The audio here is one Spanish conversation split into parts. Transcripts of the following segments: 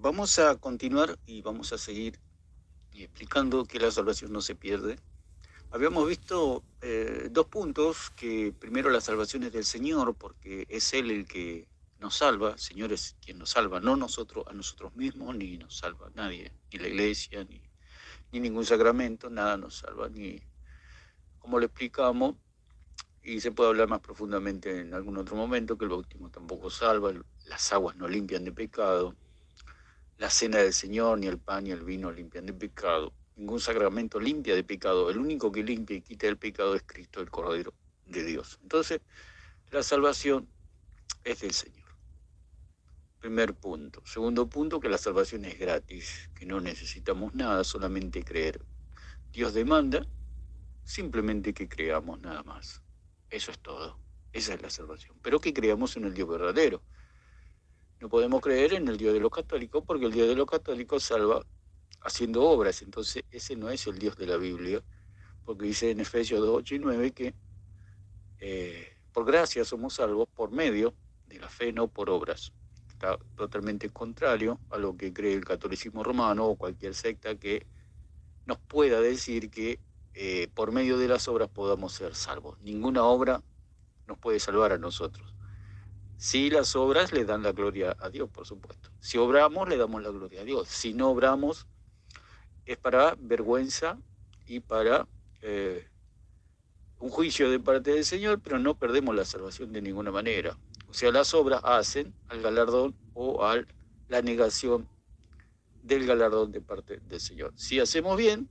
Vamos a continuar y vamos a seguir explicando que la salvación no se pierde. Habíamos visto dos puntos, que primero la salvación es del Señor, porque es Él el que nos salva. El Señor es quien nos salva, no nosotros a nosotros mismos, ni nos salva nadie, ni la iglesia, ni ningún sacramento, nada nos salva, ni como lo explicamos, y se puede hablar más profundamente en algún otro momento, que el bautismo tampoco salva, las aguas no limpian de pecado. La cena del Señor, ni el pan ni el vino limpian de pecado. Ningún sacramento limpia de pecado. El único que limpia y quita el pecado es Cristo, el Cordero de Dios. Entonces, la salvación es del Señor. Primer punto. Segundo punto, que la salvación es gratis, que no necesitamos nada, solamente creer. Dios demanda simplemente que creamos nada más. Eso es todo. Esa es la salvación. Pero que creamos en el Dios verdadero. No podemos creer en el Dios de los católicos, porque el Dios de los católicos salva haciendo obras. Entonces ese no es el Dios de la Biblia, porque dice en Efesios 2, 8 y 9 que por gracia somos salvos por medio de la fe, no por obras. Está totalmente contrario a lo que cree el catolicismo romano o cualquier secta que nos pueda decir que por medio de las obras podamos ser salvos. Ninguna obra nos puede salvar a nosotros. Si las obras le dan la gloria a Dios, por supuesto. Si obramos, le damos la gloria a Dios. Si no obramos, es para vergüenza y para un juicio de parte del Señor, pero no perdemos la salvación de ninguna manera. O sea, las obras hacen al galardón o a la negación del galardón de parte del Señor. Si hacemos bien,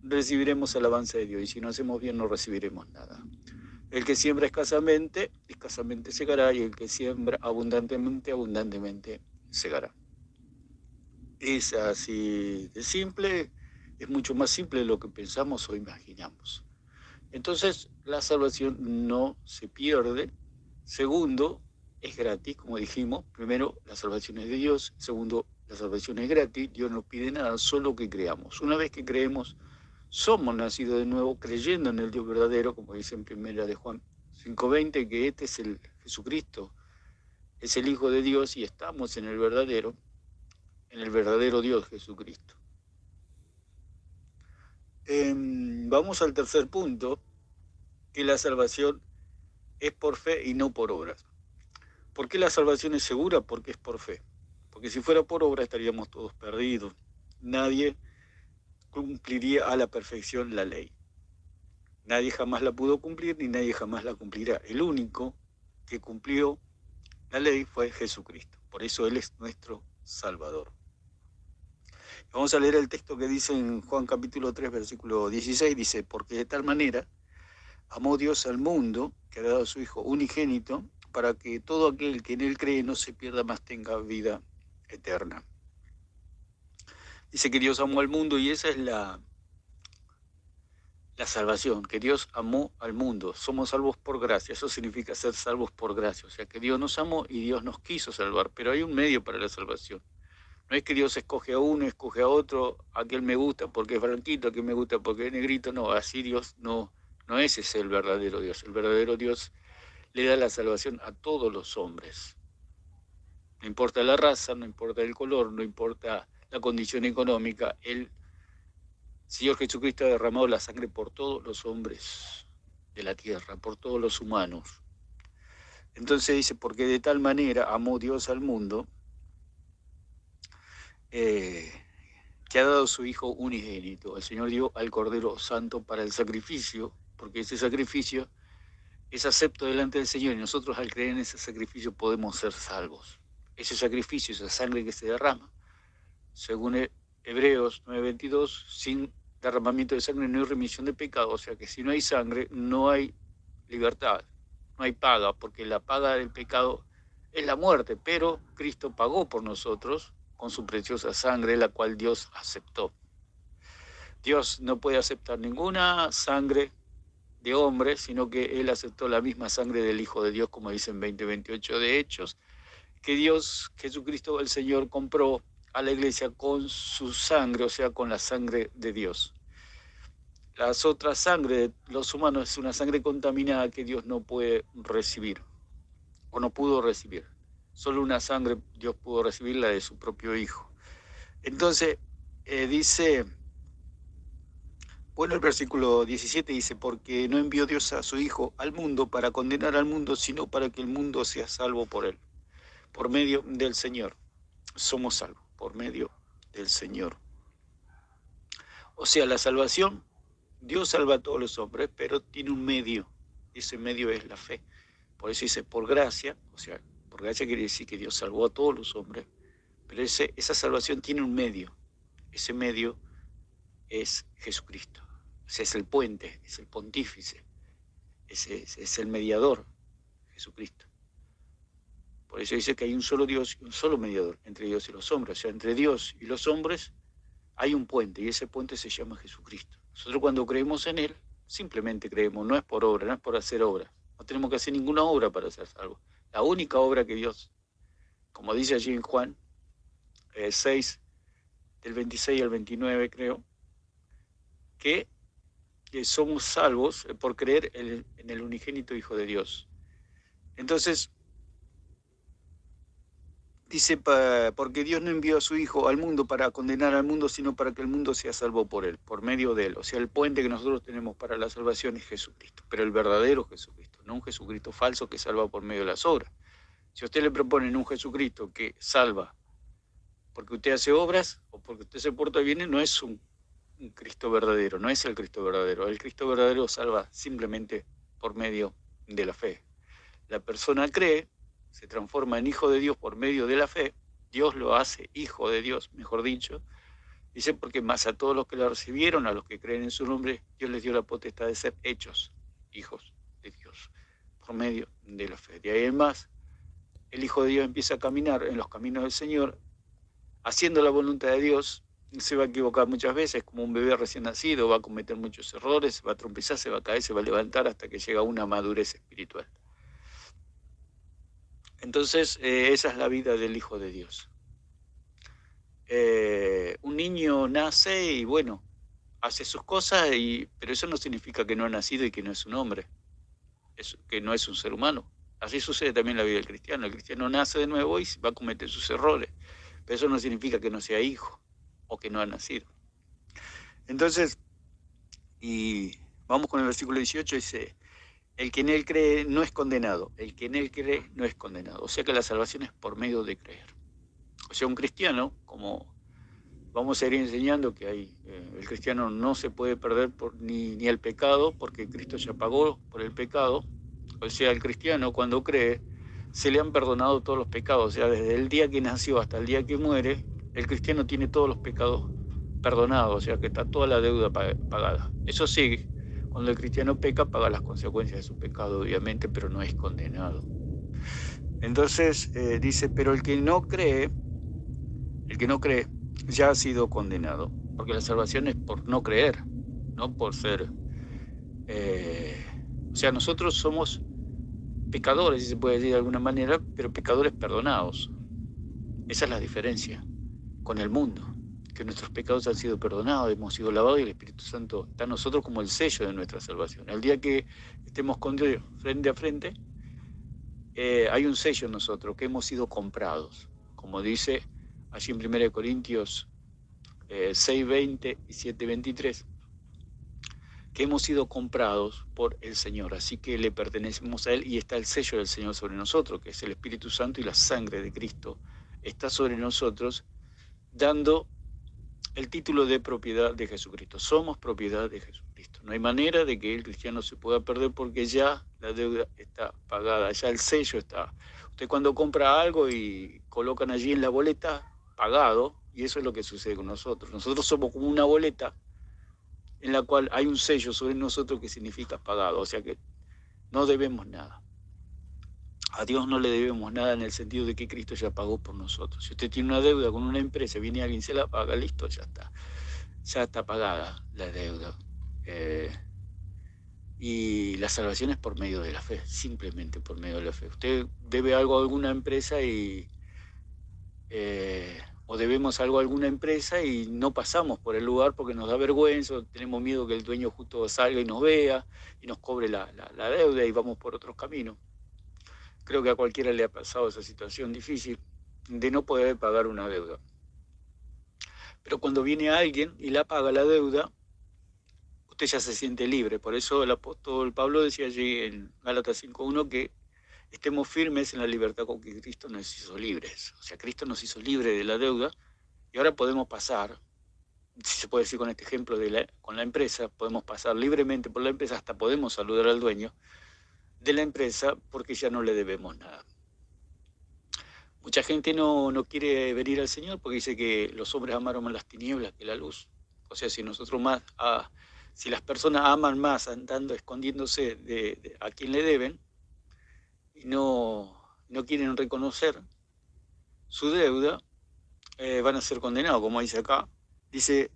recibiremos alabanza de Dios, y si no hacemos bien, no recibiremos nada. El que siembra escasamente, escasamente segará, y el que siembra abundantemente, abundantemente segará. Es así de simple, es mucho más simple de lo que pensamos o imaginamos. Entonces, la salvación no se pierde. Segundo, es gratis, como dijimos. Primero, la salvación es de Dios. Segundo, la salvación es gratis. Dios no pide nada, solo que creamos. Una vez que creemos, somos nacidos de nuevo, creyendo en el Dios verdadero, como dice en primera de Juan 5:20, que este es el Jesucristo, es el Hijo de Dios, y estamos en el verdadero Dios Jesucristo. Vamos al tercer punto, que la salvación es por fe y no por obras. ¿Por qué la salvación es segura? Porque es por fe. Porque si fuera por obra estaríamos todos perdidos. Nadie cumpliría a la perfección la ley. Nadie jamás la pudo cumplir, ni nadie jamás la cumplirá. El único que cumplió la ley fue Jesucristo. Por eso Él es nuestro Salvador. Vamos a leer el texto que dice en Juan capítulo 3, versículo 16. Dice: porque de tal manera amó Dios al mundo, que ha dado a su Hijo unigénito, para que todo aquel que en Él cree no se pierda, más tenga vida eterna. Dice que Dios amó al mundo, y esa es la salvación, que Dios amó al mundo. Somos salvos por gracia. Eso significa ser salvos por gracia. O sea, que Dios nos amó y Dios nos quiso salvar. Pero hay un medio para la salvación. No es que Dios escoge a uno, escoge a otro, a aquel me gusta porque es blanquito, a aquel me gusta porque es negrito. No, así Dios no ese es el verdadero Dios. El verdadero Dios le da la salvación a todos los hombres. No importa la raza, no importa el color, no importa la condición económica. El Señor Jesucristo ha derramado la sangre por todos los hombres de la tierra, por todos los humanos. Entonces dice: porque de tal manera amó Dios al mundo, que ha dado su Hijo unigénito. El Señor dio al Cordero Santo para el sacrificio, porque ese sacrificio es acepto delante del Señor, y nosotros al creer en ese sacrificio podemos ser salvos. Ese sacrificio, esa sangre que se derrama, según Hebreos 9:22, sin derramamiento de sangre no hay remisión de pecado. O sea que si no hay sangre, no hay libertad, no hay paga, porque la paga del pecado es la muerte, pero Cristo pagó por nosotros con su preciosa sangre, la cual Dios aceptó. Dios no puede aceptar ninguna sangre de hombre, sino que Él aceptó la misma sangre del Hijo de Dios, como dice en 20:28 de Hechos, que Dios, Jesucristo el Señor, compró a la iglesia con su sangre, o sea, con la sangre de Dios. Las otras sangre de los humanos es una sangre contaminada que Dios no puede recibir, o no pudo recibir. Solo una sangre Dios pudo recibir, la de su propio Hijo. Entonces, dice, bueno, el versículo 17 dice, porque no envió Dios a su Hijo al mundo para condenar al mundo, sino para que el mundo sea salvo por él. Por medio del Señor somos salvos, por medio del Señor. O sea, la salvación, Dios salva a todos los hombres, pero tiene un medio. Ese medio es la fe. Por eso dice, por gracia, o sea, por gracia quiere decir que Dios salvó a todos los hombres, pero esa salvación tiene un medio. Ese medio es Jesucristo. O sea, es el puente, es el pontífice, es el mediador, Jesucristo. Por eso dice que hay un solo Dios y un solo mediador entre Dios y los hombres. O sea, entre Dios y los hombres hay un puente, y ese puente se llama Jesucristo. Nosotros cuando creemos en Él, simplemente creemos, no es por obra, no es por hacer obra. No tenemos que hacer ninguna obra para ser salvos. La única obra que Dios, como dice allí en Juan 6, del 26 al 29, creo, que somos salvos por creer en el unigénito Hijo de Dios. Entonces, dice, porque Dios no envió a su Hijo al mundo para condenar al mundo, sino para que el mundo sea salvo por él, por medio de él. O sea, el puente que nosotros tenemos para la salvación es Jesucristo, pero el verdadero Jesucristo, no un Jesucristo falso que salva por medio de las obras. Si a usted le proponen un Jesucristo que salva porque usted hace obras o porque usted se porta bien, no es un Cristo verdadero, no es el Cristo verdadero. El Cristo verdadero salva simplemente por medio de la fe. La persona cree, se transforma en hijo de Dios por medio de la fe, Dios lo hace hijo de Dios, mejor dicho, dice, porque más a todos los que lo recibieron, a los que creen en su nombre, Dios les dio la potestad de ser hechos hijos de Dios, por medio de la fe. De ahí en más, el Hijo de Dios empieza a caminar en los caminos del Señor, haciendo la voluntad de Dios. Se va a equivocar muchas veces, como un bebé recién nacido, va a cometer muchos errores, va a trompezar, se va a caer, se va a levantar hasta que llega a una madurez espiritual. Entonces, esa es la vida del Hijo de Dios. Un niño nace y bueno, hace sus cosas, pero eso no significa que no ha nacido y que no es un hombre, que no es un ser humano. Así sucede también en la vida del cristiano. El cristiano nace de nuevo y va a cometer sus errores, pero eso no significa que no sea hijo o que no ha nacido. Entonces, y vamos con el versículo 18, dice, el que en él cree no es condenado, el que en él cree no es condenado. O sea que la salvación es por medio de creer. O sea, un cristiano, como vamos a ir enseñando que el cristiano no se puede perder ni el pecado, porque Cristo ya pagó por el pecado. O sea, el cristiano cuando cree, se le han perdonado todos los pecados. O sea, desde el día que nació hasta el día que muere, el cristiano tiene todos los pecados perdonados, o sea, que está toda la deuda pagada. Eso sí, cuando el cristiano peca, paga las consecuencias de su pecado, obviamente, pero no es condenado. Entonces, dice, pero el que no cree ya ha sido condenado, porque la salvación es por no creer, no por ser... o sea, nosotros somos pecadores, si se puede decir de alguna manera, pero pecadores perdonados. Esa es la diferencia con el mundo, que nuestros pecados han sido perdonados, hemos sido lavados y el Espíritu Santo está en nosotros como el sello de nuestra salvación. El día que estemos con Dios frente a frente, hay un sello en nosotros, que hemos sido comprados, como dice allí en 1 Corintios 6:20 y 7:23, que hemos sido comprados por el Señor, así que le pertenecemos a Él y está el sello del Señor sobre nosotros, que es el Espíritu Santo y la sangre de Cristo está sobre nosotros, dando el título de propiedad de Jesucristo. Somos propiedad de Jesucristo. No hay manera de que el cristiano se pueda perder porque ya la deuda está pagada, ya el sello está. Usted cuando compra algo y colocan allí en la boleta, pagado, y eso es lo que sucede con nosotros. Nosotros somos como una boleta en la cual hay un sello sobre nosotros que significa pagado, o sea que no debemos nada. A Dios no le debemos nada en el sentido de que Cristo ya pagó por nosotros. Si usted tiene una deuda con una empresa, viene alguien, se la paga, listo, ya está pagada la deuda. Y la salvación es por medio de la fe, simplemente por medio de la fe. Usted debe algo a alguna empresa o debemos algo a alguna empresa y no pasamos por el lugar porque nos da vergüenza, tenemos miedo que el dueño justo salga y nos vea y nos cobre la deuda y vamos por otros caminos. Creo que a cualquiera le ha pasado esa situación difícil de no poder pagar una deuda. Pero cuando viene alguien y la paga la deuda, usted ya se siente libre. Por eso el apóstol Pablo decía allí en Gálatas 5:1 que estemos firmes en la libertad con que Cristo nos hizo libres. O sea, Cristo nos hizo libres de la deuda y ahora podemos pasar, si se puede decir con este ejemplo con la empresa, podemos pasar libremente por la empresa, hasta podemos saludar al dueño de la empresa porque ya no le debemos nada. Mucha gente no quiere venir al Señor porque dice que los hombres amaron más las tinieblas que la luz. O sea, si nosotros si las personas aman más andando escondiéndose a quien le deben y no quieren reconocer su deuda, van a ser condenados, como dice acá. Dice,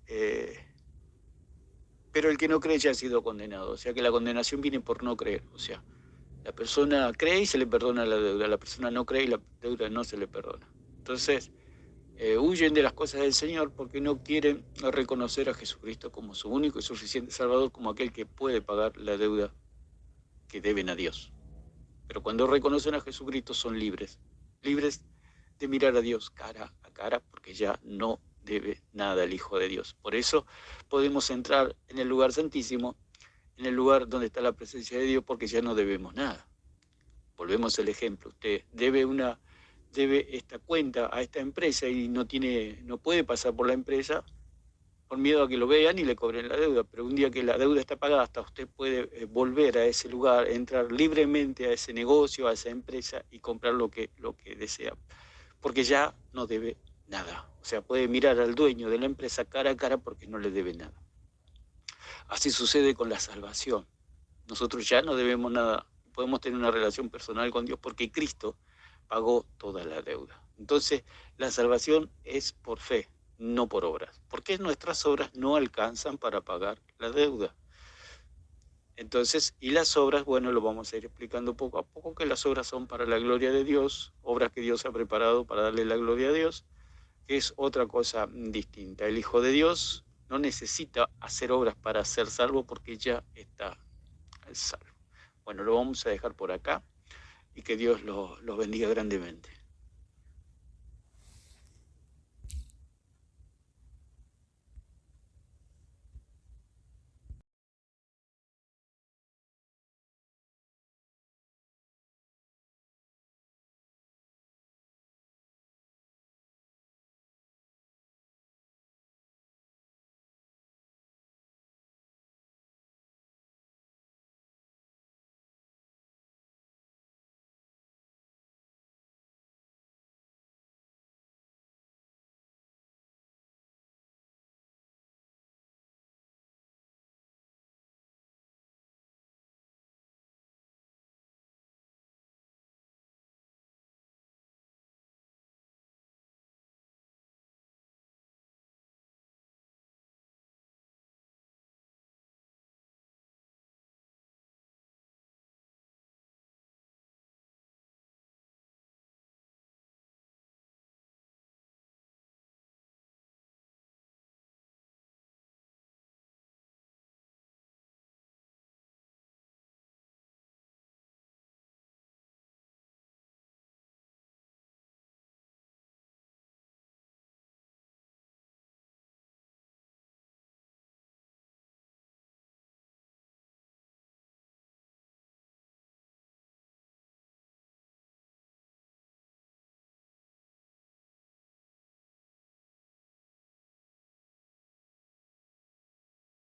pero el que no cree ya ha sido condenado. O sea que la condenación viene por no creer. O sea, la persona cree y se le perdona la deuda. La persona no cree y la deuda no se le perdona. Entonces, huyen de las cosas del Señor porque no quieren reconocer a Jesucristo como su único y suficiente Salvador, como aquel que puede pagar la deuda que deben a Dios. Pero cuando reconocen a Jesucristo son libres de mirar a Dios cara a cara, porque ya no debe nada el Hijo de Dios. Por eso podemos entrar en el lugar santísimo, en el lugar donde está la presencia de Dios, porque ya no debemos nada. Volvemos al ejemplo. Usted debe esta cuenta a esta empresa y no puede pasar por la empresa por miedo a que lo vean y le cobren la deuda, pero un día que la deuda está pagada, hasta usted puede volver a ese lugar, entrar libremente a ese negocio, a esa empresa y comprar lo que desea, porque ya no debe nada. O sea, puede mirar al dueño de la empresa cara a cara porque no le debe nada. Así sucede con la salvación. Nosotros ya no debemos nada, podemos tener una relación personal con Dios porque Cristo pagó toda la deuda. Entonces, la salvación es por fe, no por obras, porque nuestras obras no alcanzan para pagar la deuda. Entonces, y las obras, bueno, lo vamos a ir explicando poco a poco, que las obras son para la gloria de Dios, obras que Dios ha preparado para darle la gloria a Dios, que es otra cosa distinta. El Hijo de Dios no necesita hacer obras para ser salvo porque ya está salvo. Bueno, lo vamos a dejar por acá y que Dios los bendiga grandemente.